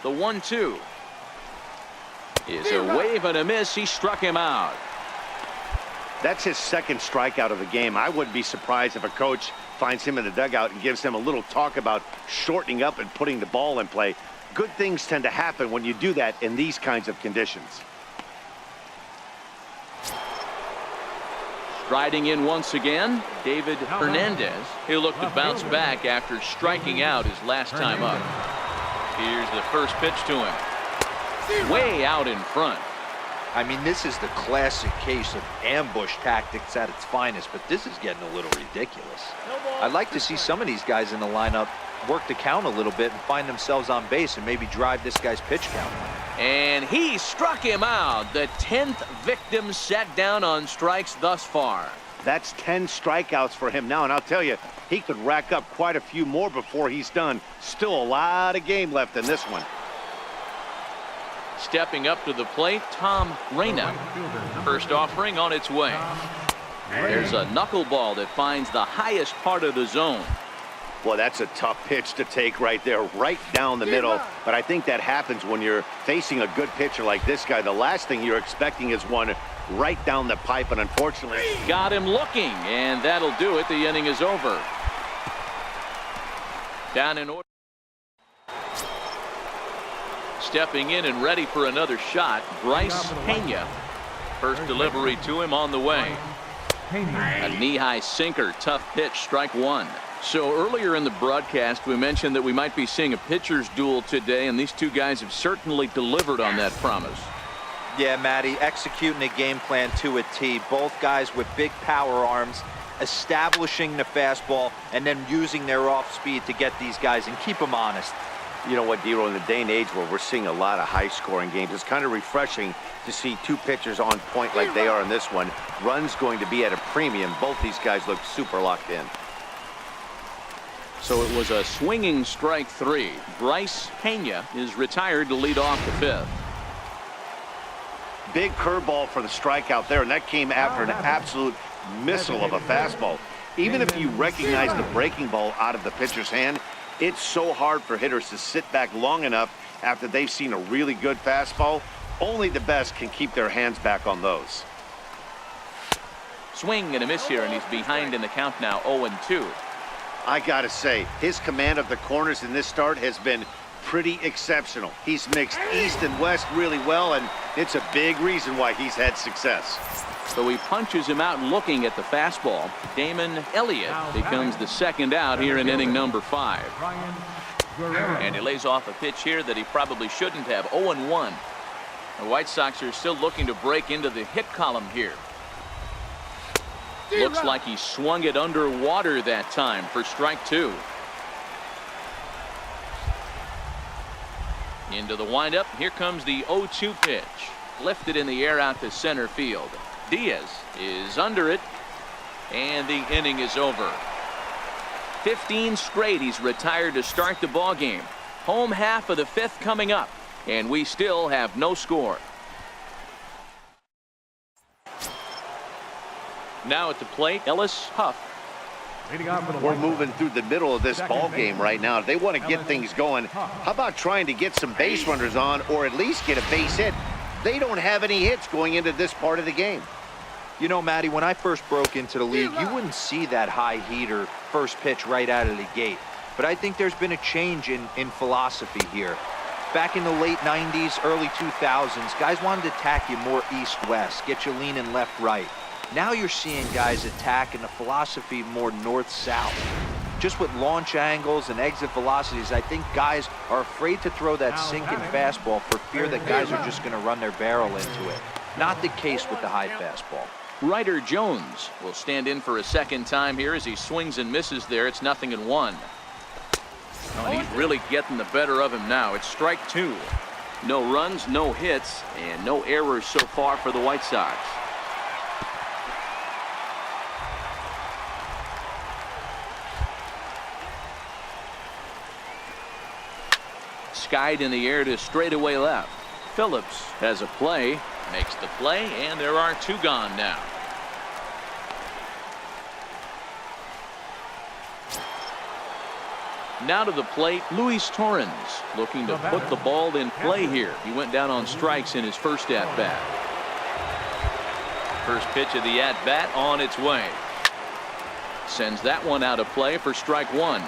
The 1-2 is a wave and a miss. He struck him out. That's his second strikeout of the game. I wouldn't be surprised if a coach finds him in the dugout and gives him a little talk about shortening up and putting the ball in play. Good things tend to happen when you do that in these kinds of conditions. Striding in once again, David Hernandez. He'll look to bounce back after striking out his last time up. Here's the first pitch to him. Way out in front. I mean, this is the classic case of ambush tactics at its finest, but this is getting a little ridiculous. I'd like to see some of these guys in the lineup work the count a little bit and find themselves on base and maybe drive this guy's pitch count. And he struck him out. The 10th victim set down on strikes thus far. That's 10 strikeouts for him now, and I'll tell you, he could rack up quite a few more before he's done. Still a lot of game left in this one. Stepping up to the plate, Tom Reyna. First offering on its way. There's a knuckleball that finds the highest part of the zone. Well, that's a tough pitch to take right there, right down the middle. But I think that happens when you're facing a good pitcher like this guy. The last thing you're expecting is one right down the pipe, and unfortunately got him looking, and that'll do it. The inning is over. Down in order. Stepping in and ready for another shot, Bryce Pena. First delivery to him on the way. A knee-high sinker, tough pitch, strike one. So earlier in the broadcast, we mentioned that we might be seeing a pitcher's duel today, and these two guys have certainly delivered on that promise. Yeah, Matty, executing a game plan to a T. Both guys with big power arms, establishing the fastball, and then using their off speed to get these guys and keep them honest. You know what, Dero, in the day and age where we're seeing a lot of high-scoring games, it's kind of refreshing to see two pitchers on point like they are in this one. Runs going to be at a premium. Both these guys look super locked in. So it was a swinging strike three. Bryce Pena is retired to lead off the fifth. Big curveball for the strikeout there, and that came after an absolute missile of a fastball. Even if you recognize the breaking ball out of the pitcher's hand, it's so hard for hitters to sit back long enough after they've seen a really good fastball. Only the best can keep their hands back on those. Swing and a miss here, and he's behind in the count now, 0-2. I gotta say, his command of the corners in this start has been pretty exceptional. He's mixed east and west really well, and it's a big reason why he's had success. So he punches him out looking at the fastball. Damon Elliott becomes the second out here in inning number 5. And he lays off a pitch here that he probably shouldn't have. 0-1. The White Sox are still looking to break into the hit column here. Looks like he swung it underwater that time for strike two. Into the windup. Here comes the 0-2 pitch. Lifted in the air out to center field. Diaz is under it, and the inning is over. 15 straight. He's retired to start the ball game. Home half of the fifth coming up, and we still have no score. Now at the plate, Ellis Huff. We're moving through the middle of this ball game right now. If they want to get things going, how about trying to get some base runners on, or at least get a base hit? They don't have any hits going into this part of the game. You know, Matty, when I first broke into the league, you wouldn't see that high heater first pitch right out of the gate. But I think there's been a change in philosophy here. Back in the late 90s, early 2000s, guys wanted to attack you more east-west, get you leaning left-right. Now you're seeing guys attack in a philosophy more north-south. Just with launch angles and exit velocities, I think guys are afraid to throw that sinking fastball for fear that guys are just going to run their barrel into it. Not the case with the high fastball. Ryder Jones will stand in for a second time here as he swings and misses there. It's 0-1. And he's really getting the better of him now. It's strike two. No runs, no hits, and no errors so far for the White Sox. Skied in the air to straightaway left. Phillips has a play, makes the play, and there are two gone now. Now to the plate, Luis Torrens, looking to put the ball in play here. He went down on strikes in his first at-bat. First pitch of the at-bat on its way. Sends that one out of play for strike one.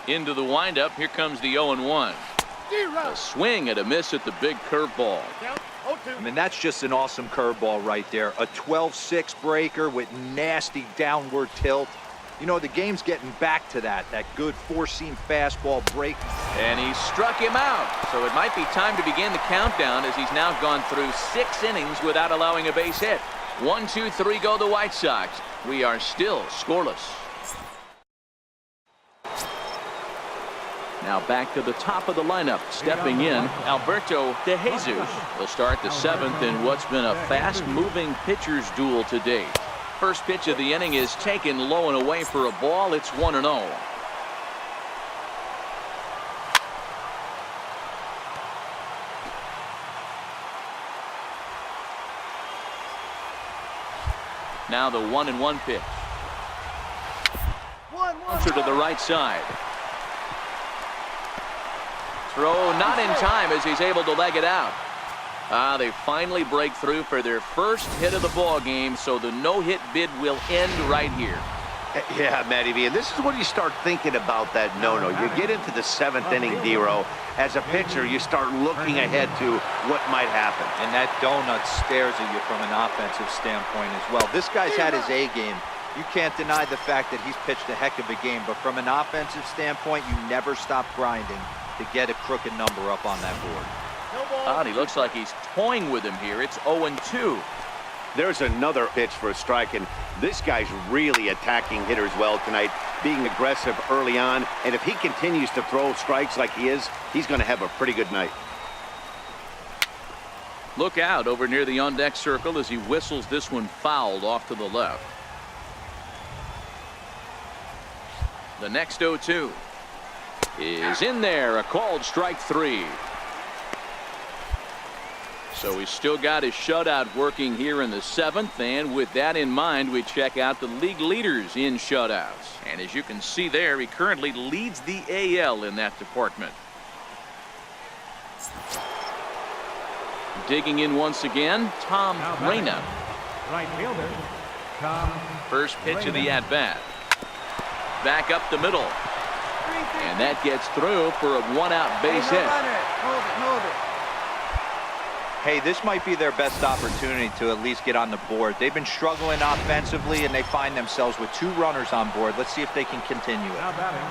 Into the windup. Here comes the 0-1. A swing and a miss at the big curveball. I mean, that's just an awesome curveball right there. A 12-6 breaker with nasty downward tilt. You know, the game's getting back to that good four-seam fastball break. And he struck him out. So it might be time to begin the countdown as he's now gone through 6 innings without allowing a base hit. 1, 2, 3 go the White Sox. We are still scoreless. Now back to the top of the lineup. Stepping in, Alberto De Jesus. He'll start the 7th in what's been a fast-moving pitcher's duel to date. First pitch of the inning is taken low and away for a ball. It's 1-0. Now the 1-1 pitch. Bouncer to the right side. Throw not in time as he's able to leg it out. They finally break through for their first hit of the ball game, so the no-hit bid will end right here. Yeah, Matty V, and this is when you start thinking about that no-no. You get into the 7th inning, D-Row. As a pitcher, you start looking ahead to what might happen. And that donut stares at you from an offensive standpoint as well. This guy's had his A game. You can't deny the fact that he's pitched a heck of a game, but from an offensive standpoint, you never stop grinding to get a crooked number up on that board. He looks like he's toying with him here. It's 0-2. There's another pitch for a strike, and this guy's really attacking hitters well tonight, being aggressive early on, and if he continues to throw strikes like he is, he's going to have a pretty good night. Look out over near the on-deck circle as he whistles this one fouled off to the left. The next 0-2 is in there, a called strike 3. So he's still got his shutout working here in the 7th, and with that in mind, we check out the league leaders in shutouts. And as you can see there, he currently leads the AL in that department. Digging in once again, Tom Reyna. Right fielder, Tom. First pitch of the at-bat. Back up the middle. And that gets through for a 1-out base hit. Move it. Hey, this might be their best opportunity to at least get on the board. They've been struggling offensively, and they find themselves with 2 runners on board. Let's see if they can continue it. Now batting,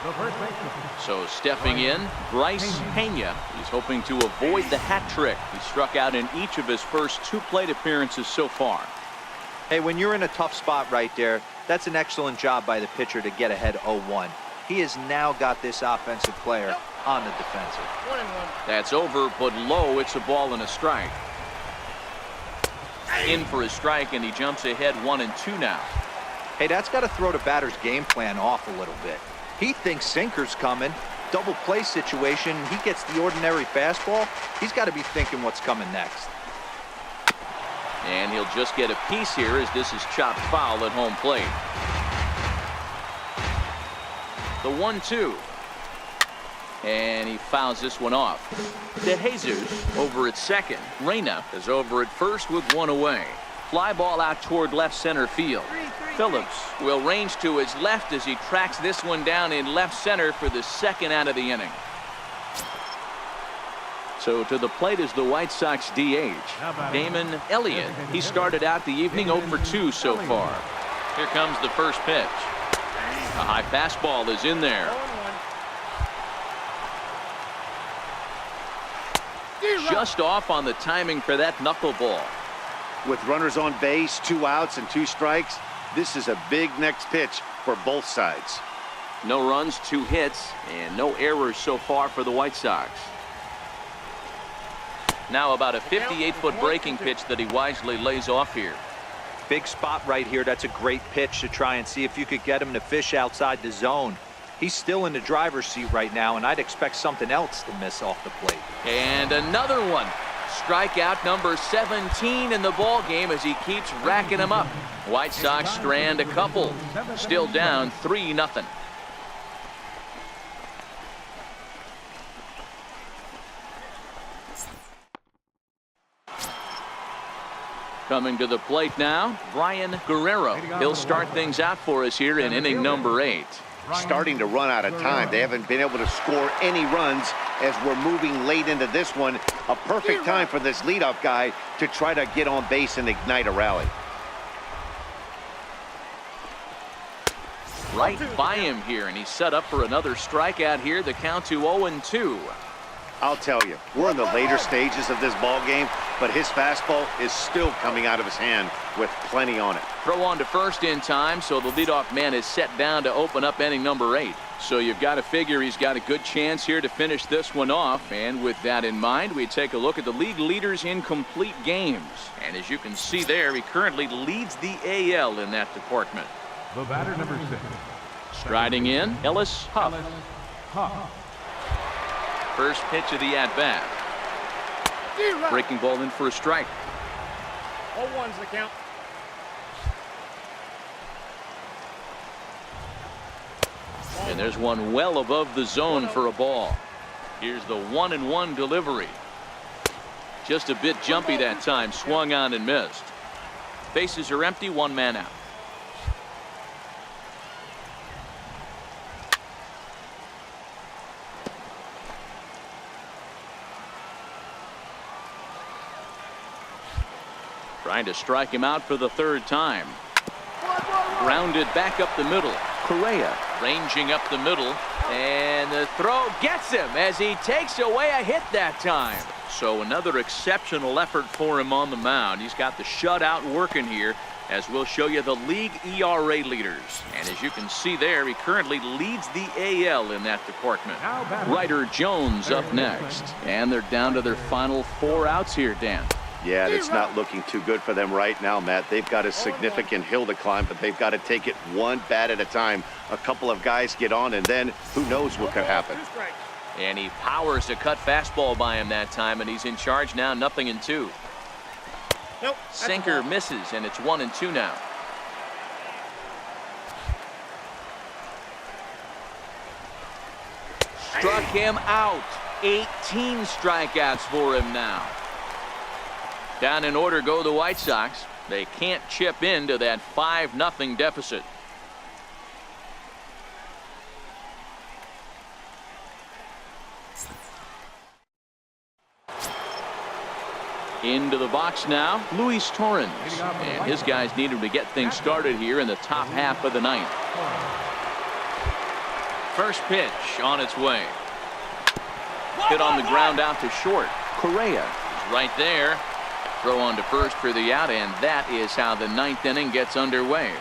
the first baseman. So stepping in, Bryce Pena. He's hoping to avoid the hat trick. He struck out in each of his first 2 plate appearances so far. Hey, when you're in a tough spot right there, that's an excellent job by the pitcher to get ahead 0-1. He has now got this offensive player on the defensive. 1-1. That's over, but low. It's a ball and a strike. In for a strike, and he jumps ahead 1-2 now. Hey, that's got to throw the batter's game plan off a little bit. He thinks sinker's coming. Double play situation. He gets the ordinary fastball. He's got to be thinking what's coming next. And he'll just get a piece here as this is chopped foul at home plate. The 1-2. And he fouls this one off. De Jesus over at second. Reyna is over at first with 1 away. Fly ball out toward left center field. Phillips will range to his left as he tracks this one down in left center for the 2nd out of the inning. So to the plate is the White Sox DH, Damon Elliott. He started out the evening 0 for 2 so far. Here comes the first pitch. A high fastball is in there. Just off on the timing for that knuckleball. With runners on base, 2 outs and 2 strikes, this is a big next pitch for both sides. No runs, 2 hits, and no errors so far for the White Sox. Now about a 58-foot breaking pitch that he wisely lays off here. Big spot right here. That's a great pitch to try and see if you could get him to fish outside the zone. He's still in the driver's seat right now, and I'd expect something else to miss off the plate. And another one. Strikeout number 17 in the ball game as he keeps racking them up. White Sox strand a couple. Still down 3-0. Coming to the plate now, Brian Guerrero. He'll start things out for us here in inning number 8. Starting to run out of time. They haven't been able to score any runs as we're moving late into this one. A perfect time for this leadoff guy to try to get on base and ignite a rally. Right by him here, and he's set up for another strikeout here. The count to 0-2. I'll tell you, we're in the later stages of this ball game, but his fastball is still coming out of his hand with plenty on it. Throw on to first in time, so the leadoff man is set down to open up inning number 8. So you've got to figure he's got a good chance here to finish this one off. And with that in mind, we take a look at the league leaders in complete games. And as you can see there, he currently leads the AL in that department. The batter, number 6. Striding in, Ellis Huff. First pitch of the at-bat. Breaking ball in for a strike. 0-1's the count. And there's one well above the zone for a ball. Here's the 1-1 delivery. Just a bit jumpy that time. Swung on and missed. Bases are empty. One man out. Trying to strike him out for the third time. Grounded back up the middle. Correa ranging up the middle. And the throw gets him as he takes away a hit that time. So another exceptional effort for him on the mound. He's got the shutout working here, as we'll show you the league ERA leaders. And as you can see there, he currently leads the AL in that department. Ryder Jones up next. And they're down to their final 4 outs here, Dan. Yeah, it's not looking too good for them right now, Matt. They've got a significant hill to climb, but they've got to take it one bat at a time. A couple of guys get on, and then who knows what could happen. And he powers a cut fastball by him that time, and he's in charge now, 0-2. Nope. Sinker misses, and it's 1-2 now. Struck him out. 18 strikeouts for him now. Down in order go the White Sox. They can't chip into that 5-0 deficit. Into the box now, Luis Torrens. And his guys need him to get things started here in the top half of the ninth. First pitch on its way. Hit on the ground out to short. Correa is right there. Throw on to first for the out, and that is how the 9th inning gets underway.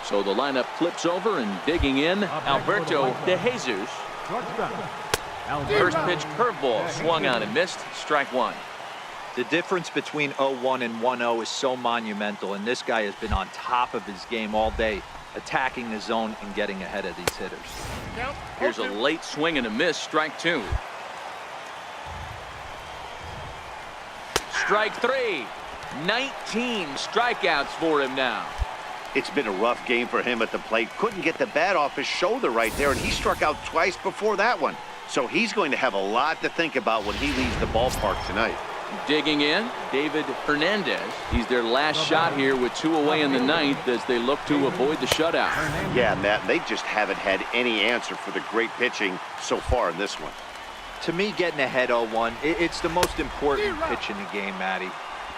So the lineup flips over, and digging in, Alberto De Jesus. First pitch curveball swung on and missed. Strike 1. The difference between 0-1 and 1-0 is so monumental, and this guy has been on top of his game all day, attacking the zone and getting ahead of these hitters. Here's a late swing and a miss. Strike 2. Strike 3. 19 strikeouts for him now. It's been a rough game for him at the plate. Couldn't get the bat off his shoulder right there, and he struck out twice before that one. So he's going to have a lot to think about when he leaves the ballpark tonight. Digging in, David Hernandez. He's their last shot here with 2 away in the 9th as they look to avoid the shutout. Yeah, Matt, they just haven't had any answer for the great pitching so far in this one. To me, getting ahead 0-1, it's the most important pitch in the game, Matty.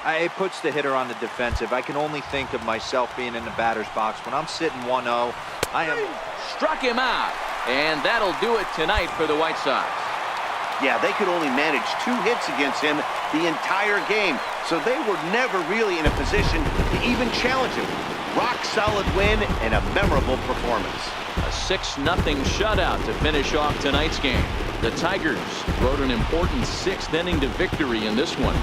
It puts the hitter on the defensive. I can only think of myself being in the batter's box. When I'm sitting 1-0, I am... Struck him out, and that'll do it tonight for the White Sox. Yeah, they could only manage 2 hits against him the entire game, so they were never really in a position to even challenge him. Rock solid win and a memorable performance. A 6-0 shutout to finish off tonight's game. The Tigers rode an important 6th inning to victory in this one.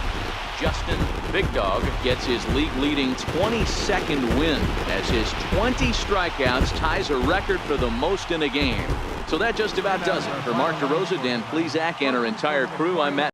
Justin Big Dog gets his league-leading 22nd win as his 20 strikeouts ties a record for the most in a game. So that just about does it. For Mark DeRosa, Dan Plesac, and our entire crew, I'm Matt